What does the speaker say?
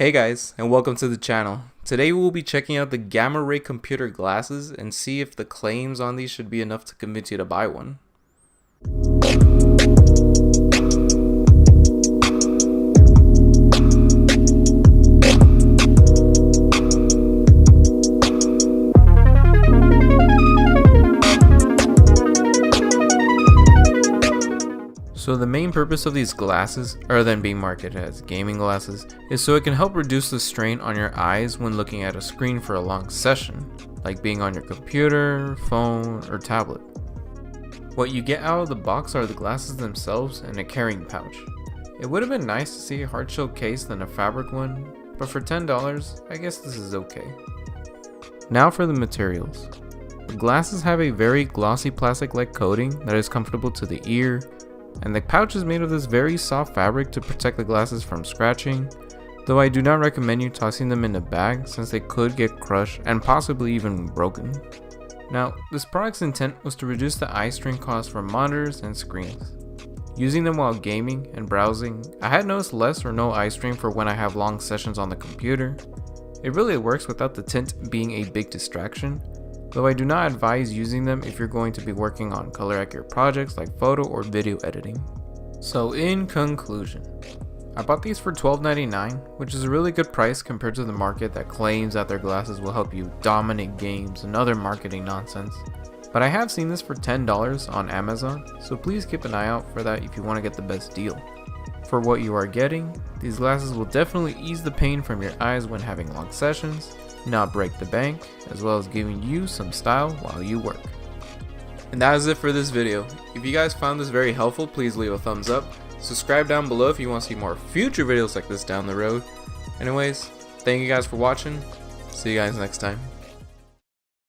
Hey guys, and welcome to the channel. Today we will be checking out the Gamma Ray computer glasses and see if the claims on these should be enough to convince you to buy one. So the main purpose of these glasses, other than being marketed as gaming glasses, is so it can help reduce the strain on your eyes when looking at a screen for a long session, like being on your computer, phone, or tablet. What you get out of the box are the glasses themselves and a carrying pouch. It would have been nice to see a hard shell case than a fabric one, but for $10, I guess this is okay. Now for the materials. The glasses have a very glossy plastic-like coating that is comfortable to the ear, and the pouch is made of this very soft fabric to protect the glasses from scratching, though I do not recommend you tossing them in a bag since they could get crushed and possibly even broken. Now, this product's intent was to reduce the eye strain cost for monitors and screens. Using them while gaming and browsing, I had noticed less or no eye strain for when I have long sessions on the computer. It really works without the tint being a big distraction, though I do not advise using them if you're going to be working on color accurate projects like photo or video editing. So in conclusion, I bought these for $12.99, which is a really good price compared to the market that claims that their glasses will help you dominate games and other marketing nonsense. But I have seen this for $10 on Amazon, so please keep an eye out for that if you want to get the best deal. For what you are getting, these glasses will definitely ease the pain from your eyes when having long sessions, not break the bank, as well as giving you some style while you work. And that is it for this video. If you guys found this very helpful, please leave a thumbs up. Subscribe down below if you want to see more future videos like this down the road. Anyways, thank you guys for watching. See you guys next time.